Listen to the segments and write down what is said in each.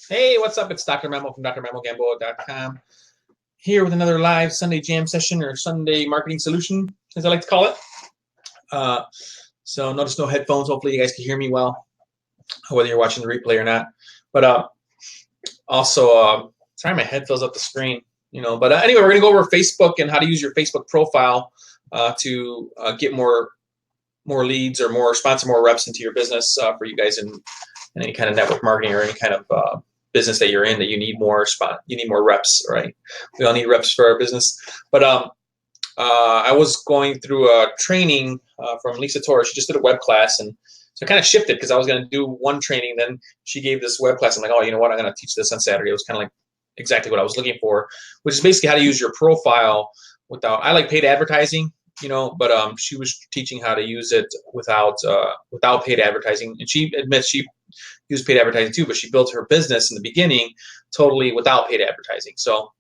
Hey, what's up? It's Dr. Memo from drmemogamboa.com here with another live Sunday jam session or Sunday marketing solution, as I like to call it. So notice no headphones. Hopefully you guys can hear me well, whether you're watching the replay or not. But also, sorry, my head fills up the screen, But anyway, we're going to go over Facebook and how to use your Facebook profile to get more leads or sponsor more reps into your business for you guys in any kind of network marketing or any kind of business that you're in that you need more reps, right? We all need reps for our business. But I was going through a training from Lisa Torres. She just did a web class, and so I kind of shifted because I was going to do one training. Then she gave this web class. I'm like, oh, you know what? I'm going to teach this on Saturday. It was kind of like exactly what I was looking for, which is basically how to use your profile without. I like paid advertising, but she was teaching how to use it without paid advertising, and she admits she used paid advertising too, but she built her business in the beginning totally without paid advertising. So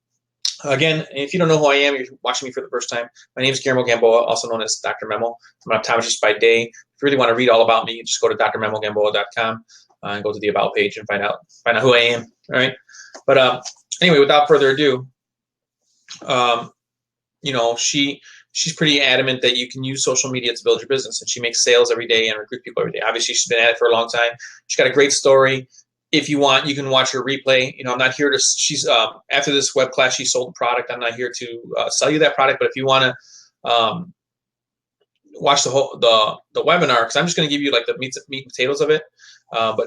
again, if you don't know who I am, you're watching me for the first time, my name is Guillermo Gamboa, also known as Dr. Memo. I'm an optometrist by day. If you really want to read all about me, just go to drmemogamboa.com and go to the About page and find out who I am. All right. But anyway, without further ado, she's pretty adamant that you can use social media to build your business, and she makes sales every day and recruit people every day. Obviously, she's been at it for a long time. She's got a great story. If you want, you can watch her replay. I'm not here to. She's after this web class, she sold a product. I'm not here to sell you that product, but if you want to watch the webinar, because I'm just going to give you like the meat and potatoes of it. But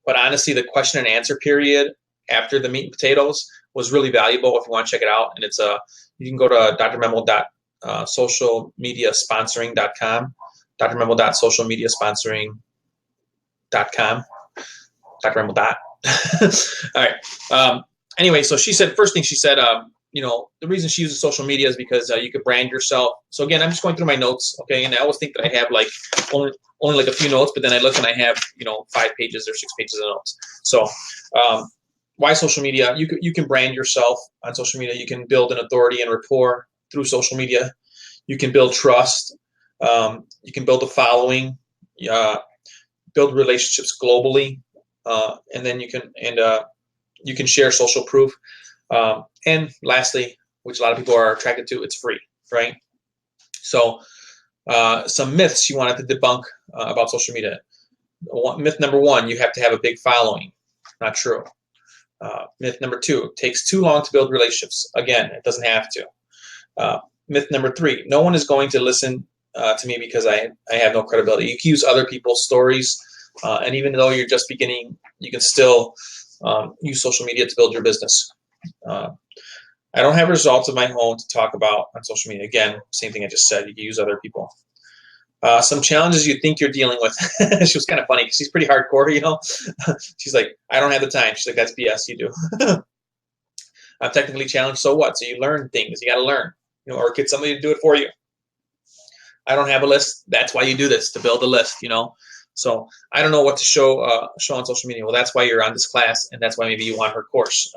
honestly, the question and answer period after the meat and potatoes was really valuable if you want to check it out. And it's you can go to drmemo.socialmediasponsoring.com, drmemo.socialmediasponsoring.com, drmemo. All right. Anyway, so she said, first thing she said, the reason she uses social media is because you could brand yourself. So again, I'm just going through my notes, okay? And I always think that I have like only like a few notes, but then I look and I have 5 pages or 6 pages of notes. So why social media? You can brand yourself on social media. You can build an authority and rapport through social media. You can build trust. You can build a following. Build relationships globally, and then you can share social proof. And lastly, which a lot of people are attracted to, it's free, right? So some myths you wanted to debunk about social media. Myth number 1, you have to have a big following. Not true. Myth number 2, it takes too long to build relationships. Again, it doesn't have to. Myth number 3, no one is going to listen to me because I have no credibility. You can use other people's stories, and even though you're just beginning, you can still use social media to build your business. I don't have results of my own to talk about on social media. Again, same thing I just said. You can use other people. Some challenges you think you're dealing with. She was kind of funny because she's pretty hardcore, She's like, I don't have the time. She's like, that's BS, you do. I'm technically challenged, so what? So you learn things. You got to learn, or get somebody to do it for you. I don't have a list. That's why you do this, to build a list, So I don't know what to show on social media. Well, that's why you're on this class, and that's why maybe you want her course.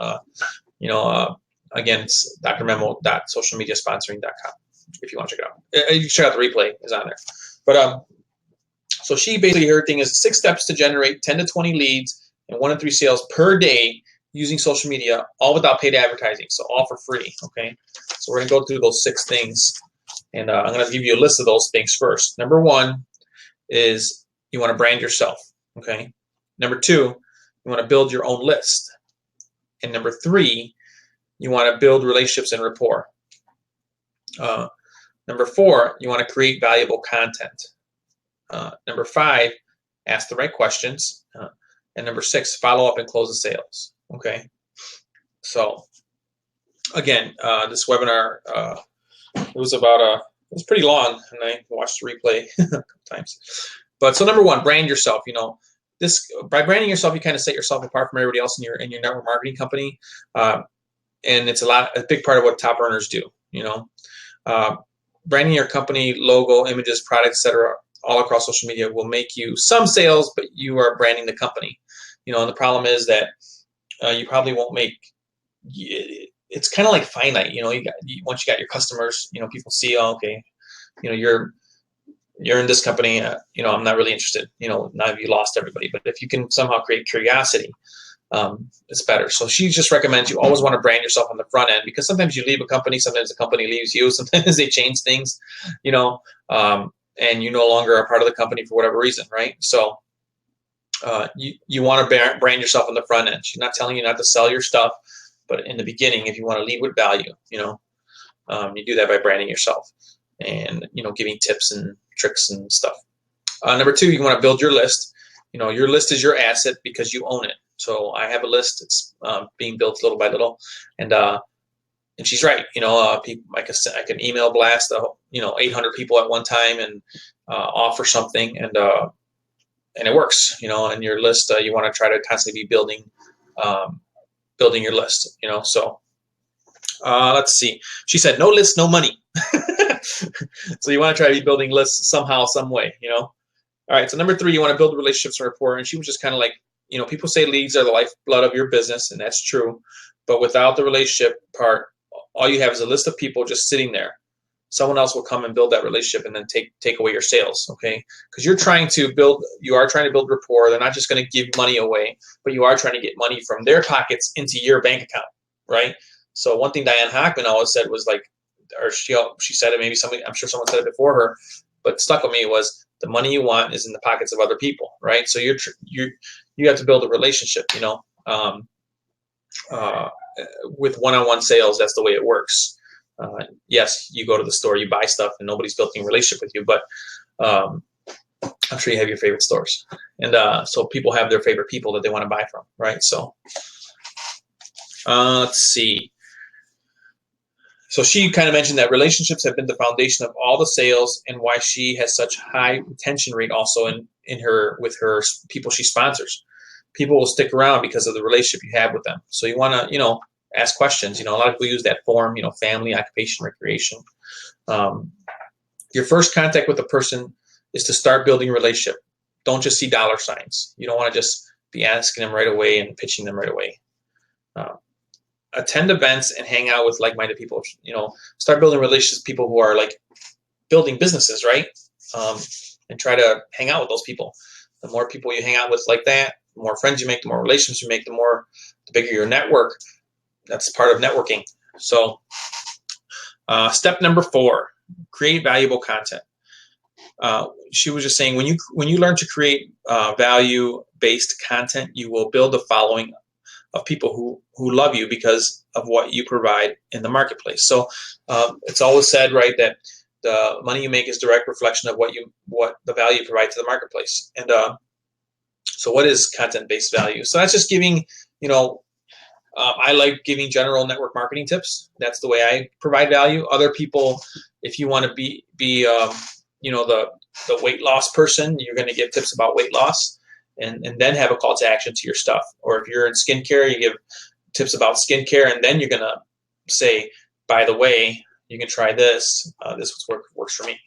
Again, it's drmemo.socialmediasponsoring.com if you want to check it out. You can check out the replay is on there. But so she basically, her thing is 6 steps to generate 10 to 20 leads and 1 to 3 sales per day using social media, all without paid advertising. So all for free. Okay. So we're gonna go through those 6 things, and I'm gonna give you a list of those things first. Number 1 is you want to brand yourself. Okay. Number 2, you want to build your own list. And number 3, you want to build relationships and rapport. Number 4, you want to create valuable content. Number 5, ask the right questions. And number 6, follow up and close the sales. Okay. So again, this webinar it was pretty long, and I watched the replay a couple times. But so number 1, brand yourself. By branding yourself, you kind of set yourself apart from everybody else in your network marketing company. And it's a big part of what top earners do. Branding your company, logo, images, products, etc., all across social media will make you some sales, but you are branding the company. And the problem is that you probably won't make. It's kind of like finite. Once you got your customers, people see, oh, okay, you're in this company. I'm not really interested. Now you lost everybody. But if you can somehow create curiosity, it's better. So she just recommends you always want to brand yourself on the front end, because sometimes you leave a company, sometimes the company leaves you, sometimes they change things, and you no longer are part of the company for whatever reason, right? So you want to brand yourself on the front end. She's not telling you not to sell your stuff, but in the beginning, if you want to lead with value, you do that by branding yourself and giving tips and tricks and stuff. Number 2, you want to build your list. Your list is your asset because you own it. So I have a list. It's being built little by little, and she's right. People, I can email blast 800 people at one time and offer something, and it works. And your list, you want to try to constantly be building your list. So let's see. She said, "No list, no money." So you want to try to be building lists somehow, some way. All right. So number 3, you want to build relationships and rapport. And she was just kind of like, people say leads are the lifeblood of your business, and that's true. But without the relationship part, all you have is a list of people just sitting there. Someone else will come and build that relationship and then take away your sales, okay? Because you are trying to build rapport. They're not just going to give money away, but you are trying to get money from their pockets into your bank account, right? So one thing Diane Hockman always said was like, or she said it, maybe somebody, I'm sure someone said it before her, but stuck with me, was the money you want is in the pockets of other people, right? So you have to build a relationship, with one-on-one sales. That's the way it works. Yes, you go to the store, you buy stuff, and nobody's building a relationship with you, but I'm sure you have your favorite stores, and so people have their favorite people that they want to buy from, right? So let's see. So she kind of mentioned that relationships have been the foundation of all the sales, and why she has such high retention rate also with her people she sponsors. People will stick around because of the relationship you have with them. So you want to, ask questions. A lot of people use that form, family, occupation, recreation. Your first contact with a person is to start building a relationship. Don't just see dollar signs. You don't want to just be asking them right away and pitching them right away. Attend events and hang out with like-minded people. Start building relationships with people who are like building businesses, right? And try to hang out with those people. The more people you hang out with like that, the more friends you make, the more relationships you make, the bigger your network. That's part of networking. So step number 4, create valuable content. She was just saying, when you learn to create value-based content, you will build a following of people who love you because of what you provide in the marketplace. So it's always said, right, that the money you make is direct reflection of what the value you provide to the marketplace. And so what is content-based value? So that's just giving, I like giving general network marketing tips. That's the way I provide value. Other people, if you want to be the weight loss person, you're going to give tips about weight loss, and then have a call to action to your stuff. Or if you're in skincare, you give tips about skincare, and then you're going to say, by the way, you can try this. This works for me.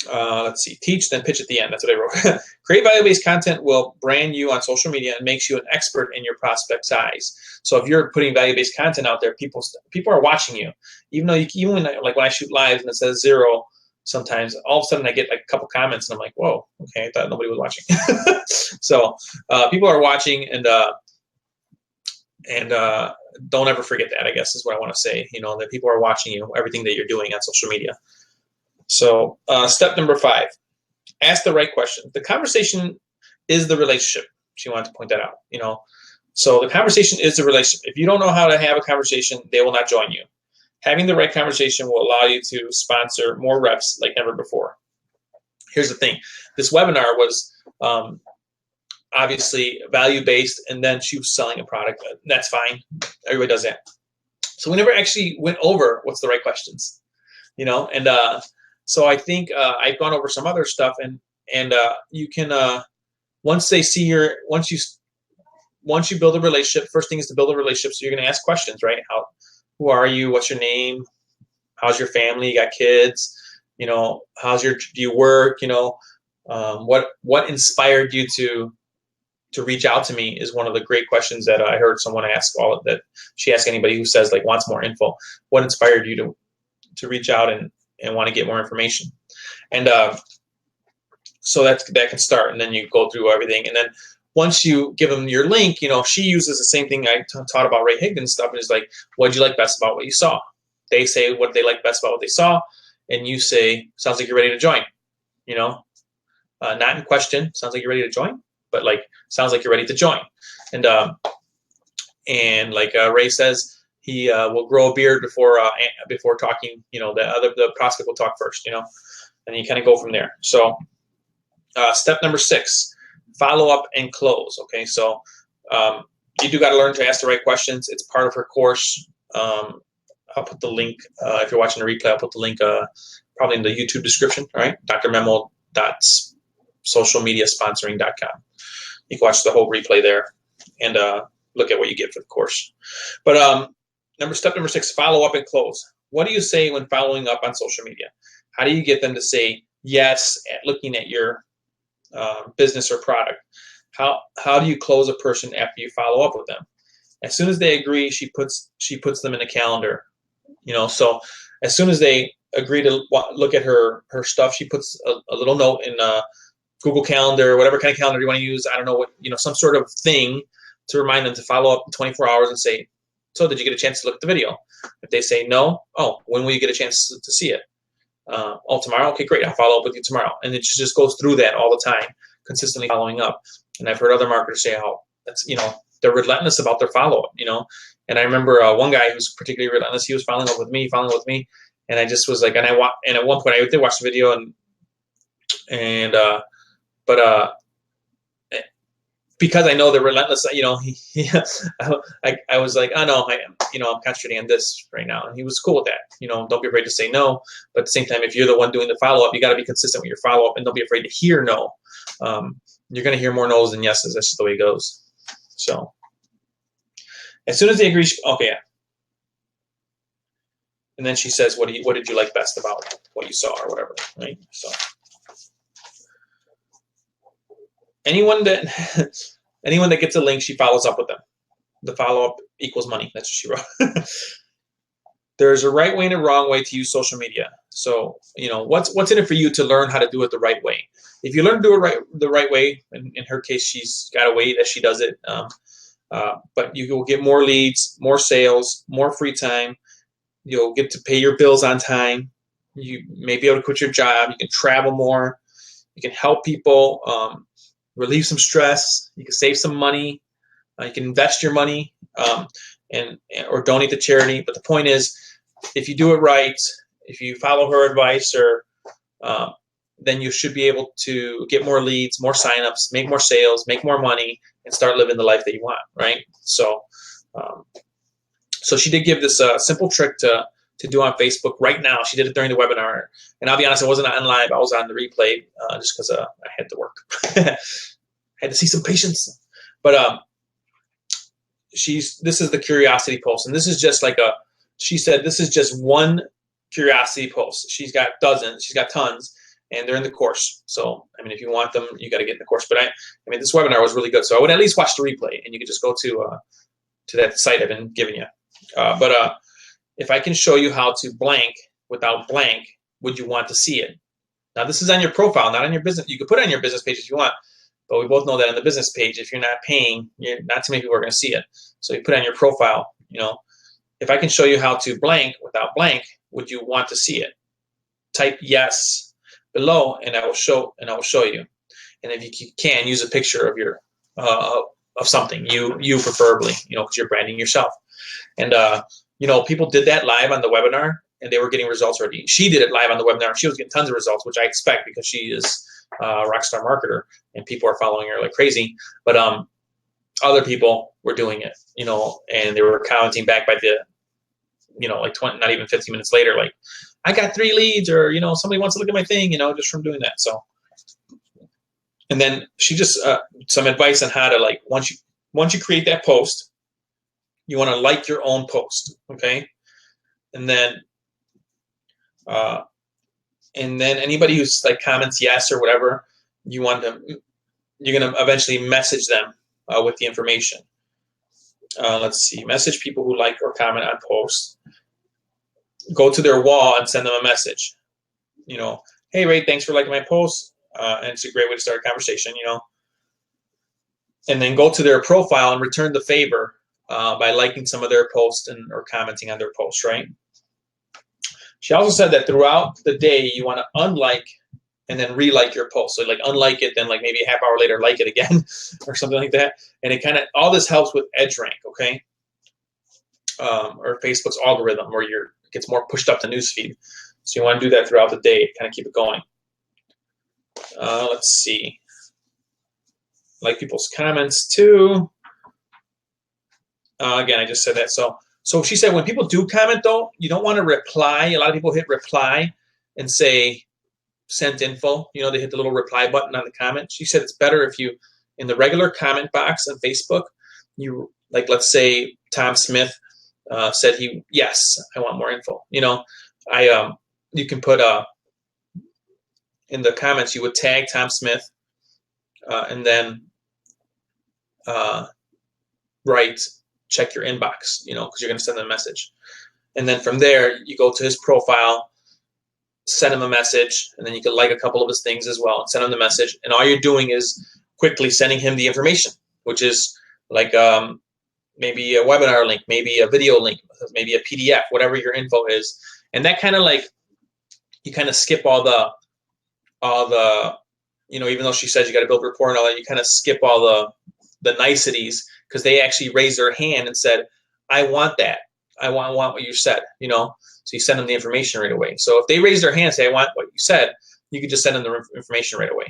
Let's see. Teach, then pitch at the end. That's what I wrote. Create value-based content will brand you on social media and makes you an expert in your prospect's eyes. So if you're putting value-based content out there, people are watching you. Even though even like when I shoot live and it says 0, sometimes all of a sudden I get like a couple comments and I'm like, whoa, okay, I thought nobody was watching. So people are watching, and don't ever forget that, I guess is what I want to say. That people are watching you, everything that you're doing on social media. So step number 5, ask the right question. The conversation is the relationship. She wanted to point that out. So the conversation is the relationship. If you don't know how to have a conversation, they will not join you. Having the right conversation will allow you to sponsor more reps like never before. Here's the thing. This webinar was obviously value-based, and then she was selling a product. That's fine. Everybody does that. So we never actually went over what's the right questions, and so I think I've gone over some other stuff, and you can once you build a relationship, first thing is to build a relationship. So you're going to ask questions, right? Who are you? What's your name? How's your family? You got kids? Do you work? What inspired you to reach out to me is one of the great questions that I heard someone ask. That she asked anybody who says like wants more info. What inspired you to reach out and want to get more information? And so that can start, and then you go through everything. And then once you give them your link, she uses the same thing I taught about Ray Higdon stuff. And it's like, what did you like best about what you saw? They say what they like best about what they saw, and you say, sounds like you're ready to join. Not in question. Sounds like you're ready to join, but like sounds like you're ready to join. And like Ray says, he will grow a beard before talking. The prospect will talk first. And you kind of go from there. So step number 6, follow up and close. Okay, so you do got to learn to ask the right questions. It's part of her course. I'll put the link if you're watching the replay. I'll put the link probably in the YouTube description. All right, drmemo.socialmediasponsoring.com. You can watch the whole replay there and look at what you get for the course. But step number 6, follow up and close. What do you say when following up on social media? How do you get them to say yes at looking at your business or product? How do you close a person after you follow up with them? As soon as they agree, she puts them in a calendar. So as soon as they agree to look at her stuff, she puts a little note in Google Calendar, whatever kind of calendar you want to use. I don't know what, some sort of thing to remind them to follow up in 24 hours and say, so did you get a chance to look at the video? If they say no, when will you get a chance to see it? Tomorrow? Okay, great. I'll follow up with you tomorrow. And it just goes through that all the time, consistently following up. And I've heard other marketers say how that's, they're relentless about their follow-up, And I remember one guy who's particularly relentless. He was following up with me. And I just was like, and at one point I did watch the video but because I know they're relentless, I was like, oh no, I'm concentrating on this right now. And he was cool with that. Don't be afraid to say no. But at the same time, if you're the one doing the follow-up, you got to be consistent with your follow-up and don't be afraid to hear no. You're going to hear more no's than yeses. That's just the way it goes. So as soon as they agree, okay, yeah. And then she says, what did you like best about what you saw or whatever, right? So anyone that gets a link, she follows up with them. The follow-up equals money. That's what she wrote. There's a right way and a wrong way to use social media. So, what's in it for you to learn how to do it the right way? If you learn to do it the right way, in her case, she's got a way that she does it, but you will get more leads, more sales, more free time. You'll get to pay your bills on time. You may be able to quit your job. You can travel more. You can help people, relieve some stress. You can save some money. You can invest your money or donate to charity. But the point is, if you do it right, if you follow her advice, then you should be able to get more leads, more signups, make more sales, make more money, and start living the life that you want, right? So, so she did give this simple trick to do on Facebook right now. She did it during the webinar, and I'll be honest, I wasn't on live. I was on the replay just because I had to work. I had to see some patients, but this is the curiosity post, and this is just like she said this is just one curiosity post. She's got dozens, she's got tons, and they're in the course. So I mean, if you want them, you got to get in the course. But I mean, this webinar was really good, so I would at least watch the replay, and you can just go to that site I've been giving you. But if I can show you how to blank without blank, would you want to see it? Now this is on your profile, not on your business. You can put it on your business page if you want. But we both know that on the business page, if you're not paying, not too many people are going to see it. So you put it on your profile. If I can show you how to blank without blank, would you want to see it? Type yes below, and I will show you. And if you can, use a picture of your of something you preferably, because you're branding yourself. And people did that live on the webinar, and they were getting results already. She did it live on the webinar. She was getting tons of results, which I expect because she is a rockstar marketer, and people are following her like crazy. But other people were doing it, and they were commenting back by the, like 20, not even 15 minutes later, like, I got 3 leads, or somebody wants to look at my thing, just from doing that. So, and then she just some advice on how to, like, once you create that post, you want to like your own post, okay, and then anybody who's like comments yes or whatever, you're gonna eventually message them with the information. Let's see, message people who like or comment on posts. Go to their wall and send them a message. Hey Ray, thanks for liking my post, and it's a great way to start a conversation. and then go to their profile and return the favor by liking some of their posts or commenting on their posts, right? She also said that throughout the day, you want to unlike and then re-like your post. So like unlike it, then like maybe a half hour later, like it again or something like that. And it kind of, all this helps with edge rank, okay? Or Facebook's algorithm where it gets more pushed up the newsfeed. So you want to do that throughout the day, kind of keep it going. Let's see. Like people's comments too. Again, I just said that. So she said when people do comment though, you don't want to reply. A lot of people hit reply and say sent info. You know, they hit the little reply button on the comment. She said it's better if you, in the regular comment box on Facebook, you, like, let's say Tom Smith said yes, I want more info. You know, you can put in the comments, you would tag Tom Smith and then write, check your inbox, you know, because you're going to send them a message. And then from there, you go to his profile, send him a message, and then you can like a couple of his things as well and send him the message. And all you're doing is quickly sending him the information, which is like maybe a webinar link, maybe a video link, maybe a PDF, whatever your info is. And that kind of like, you kind of skip all the, you know, even though she says you got to build rapport and all that, you kind of skip all the niceties, because they actually raised their hand and said, I want that. I want what you said, you know. So you send them the information right away. So if they raise their hand and say, I want what you said, you can just send them the information right away,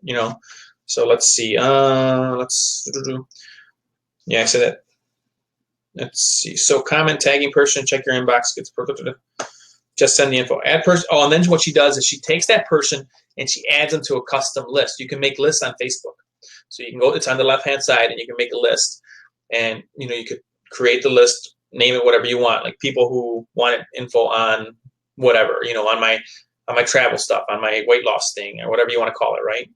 you know. So let's see. Yeah, I said that. Let's see. So comment, tagging person, check your inbox, gets perfect. Just send the info. Add person. Oh, and then what she does is she takes that person and she adds them to a custom list. You can make lists on Facebook. So you can go, it's on the left-hand side, and you can make a list. And, you know, you could create the list, name it whatever you want, like people who wanted info on whatever, you know, on my travel stuff, on my weight loss thing, or whatever you want to call it, right?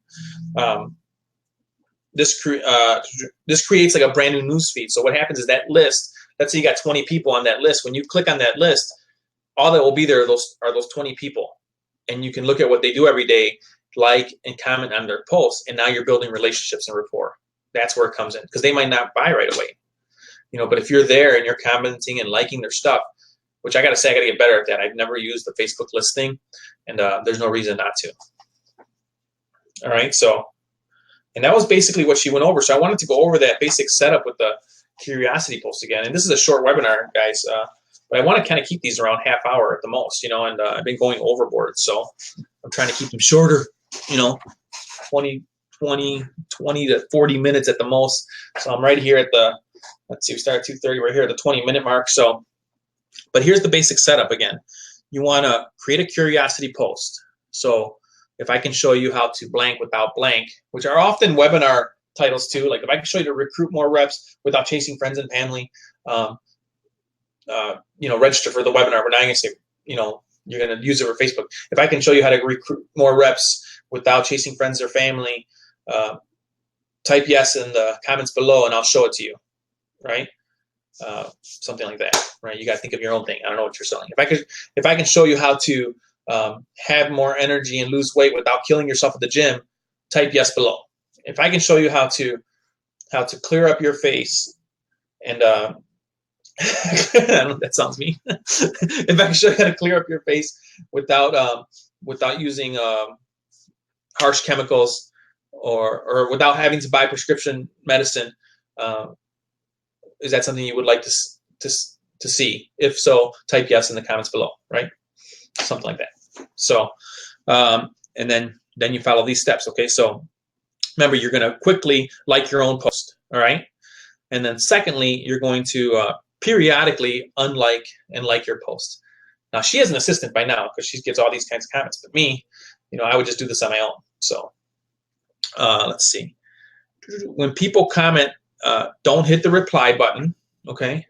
This creates like a brand new news feed. So what happens is that list, let's say you got 20 people on that list. When you click on that list, all that will be there are those 20 people. And you can look at what they do every day, like and comment on their posts, and now you're building relationships and rapport. That's where it comes in, because they might not buy right away, you know. But if you're there and you're commenting and liking their stuff, which I gotta say, I gotta get better at that. I've never used the Facebook list thing, and there's no reason not to. All right, so, and that was basically what she went over. So I wanted to go over that basic setup with the curiosity post again. And this is a short webinar, guys, but I want to kind of keep these around half hour at the most, you know. And I've been going overboard, so I'm trying to keep them shorter, you know, 20 to 40 minutes at the most. So I'm right here at the, let's see, we start at 2:30. We're here at the 20-minute mark. So, but here's the basic setup again. You want to create a curiosity post. So if I can show you how to blank without blank, which are often webinar titles too, like if I can show you to recruit more reps without chasing friends and family, you know, register for the webinar. We're not going to say, you know, you're going to use it for Facebook. If I can show you how to recruit more reps without chasing friends or family, type yes in the comments below and I'll show it to you, right? Something like that, right? You got to think of your own thing. I don't know what you're selling. If I can show you how to have more energy and lose weight without killing yourself at the gym, type yes below. If I can show you how to clear up your face and I don't know, that sounds mean. If I can show you how to clear up your face without using harsh chemicals or without having to buy prescription medicine, is that something you would like to see? If so, type yes in the comments below, right? Something like that. So, and then you follow these steps. Okay, so remember, you're going to quickly like your own post, all right? And then secondly, you're going to periodically unlike and like your post. Now, she has an assistant by now because she gets all these kinds of comments. But me, you know, I would just do this on my own. So let's see. When people comment, don't hit the reply button, okay?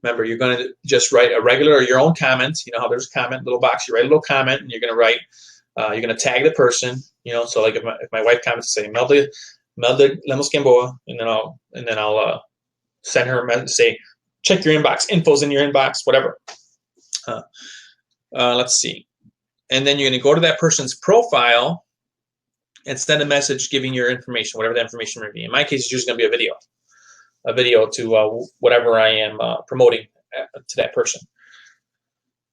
Remember, you're going to just write a regular or your own comment. You know how there's a comment, little box. You write a little comment, and you're going to write, you're going to tag the person. You know, so like if my wife comments, say Melda Lemos Gamboa, and then I'll send her a message, say, check your inbox, info's in your inbox, whatever. Let's see. And then you're going to go to that person's profile, and send a message giving your information, whatever that information may be. In my case, it's usually going to be a video to whatever I am promoting to that person.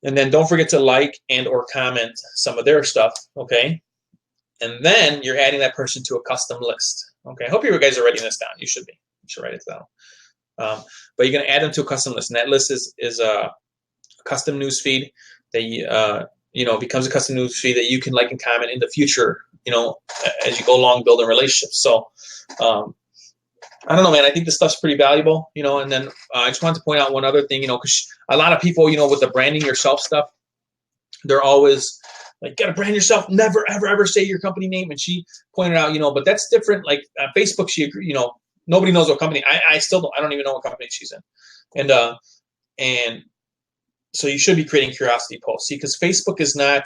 And then don't forget to like and or comment some of their stuff, okay? And then you're adding that person to a custom list, okay? I hope you guys are writing this down. You should be. You should write it down. But you're going to add them to a custom list, and that list is a custom news feed that becomes a custom news feed that you can like and comment in the future, as you go along building relationships. So I don't know, man. I think this stuff's pretty valuable, and then I just wanted to point out one other thing, because a lot of people, with the branding yourself stuff, they're always like, gotta brand yourself, never, ever, ever say your company name. And she pointed out, but that's different. Like Facebook, she agreed, nobody knows what company. I still don't, I don't even know what company she's in. And so you should be creating curiosity posts. See, because Facebook is not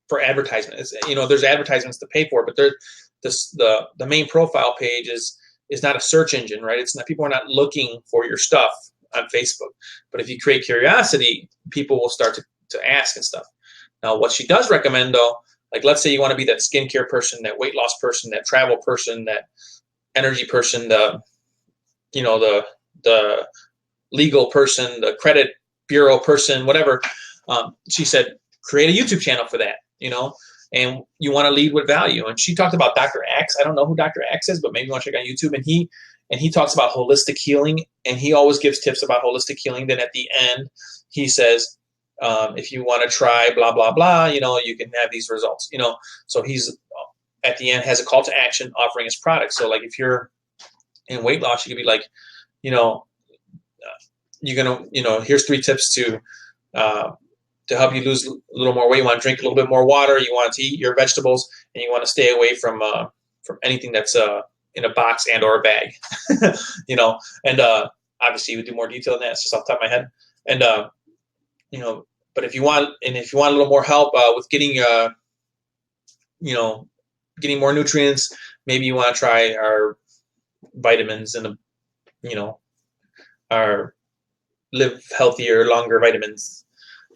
for advertisement. It's, there's advertisements to pay for, but the main profile page is not a search engine, right? It's not, people are not looking for your stuff on Facebook. But if you create curiosity, people will start to ask and stuff. Now, what she does recommend, though, like let's say you want to be that skincare person, that weight loss person, that travel person, that energy person, the legal person, the credit bureau person, whatever. She said, create a YouTube channel for that, and you want to lead with value. And she talked about Dr. Axe. I don't know who Dr. Axe is, but maybe you want to check out YouTube. And he talks about holistic healing, and he always gives tips about holistic healing. Then at the end, he says, if you want to try blah, blah, blah, you can have these results, So he's at the end has a call to action offering his product. So like if you're in weight loss, you could be like, you're going to, here's 3 tips to help you lose a little more weight. You want to drink a little bit more water. You want to eat your vegetables, and you want to stay away from anything that's in a box and or a bag, and obviously you would do more detail than that. It's just off the top of my head. And, but if you want a little more help with getting, getting more nutrients, maybe you want to try our vitamins and, our live healthier, longer vitamins,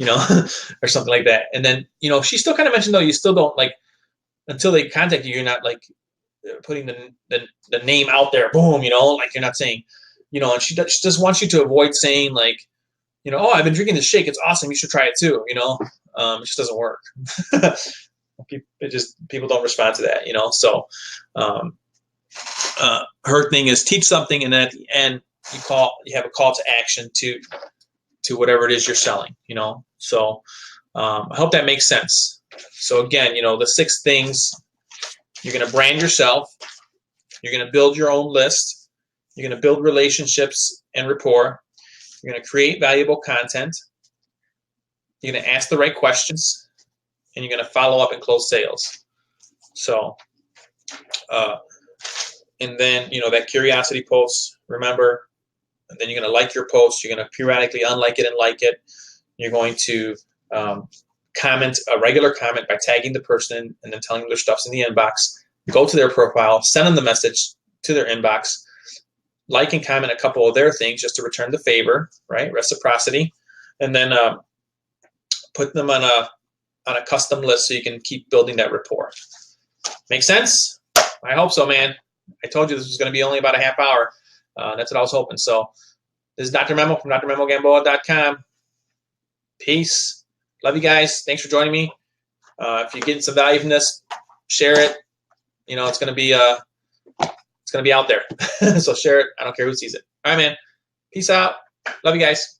or something like that. And then, she still kind of mentioned, though, you still don't like, until they contact you, you're not like putting the name out there, boom, like you're not saying, and she just wants you to avoid saying like, oh, I've been drinking this shake. It's awesome. You should try it too. It just doesn't work. People don't respond to that, So her thing is teach something, and then at the end you have a call to action to whatever it is you're selling, So I hope that makes sense. So again, the 6 things: you're going to brand yourself, you're going to build your own list, you're going to build relationships and rapport, you're going to create valuable content, you're going to ask the right questions, and you're going to follow up and close sales. So, and then, that curiosity post, remember, and then you're going to like your post. You're going to periodically unlike it and like it. You're going to comment a regular comment by tagging the person and then telling them their stuff's in the inbox. Go to their profile, send them the message to their inbox, like and comment a couple of their things just to return the favor, right? Reciprocity. And then put them on a custom list so you can keep building that rapport. Make sense? I hope so, man. I told you this was going to be only about a half hour. That's what I was hoping. So this is Dr. Memo from drmemogamboa.com. Peace. Love you guys. Thanks for joining me. If you're getting some value from this, share it. It's going to be out there. So share it. I don't care who sees it. All right, man. Peace out. Love you guys.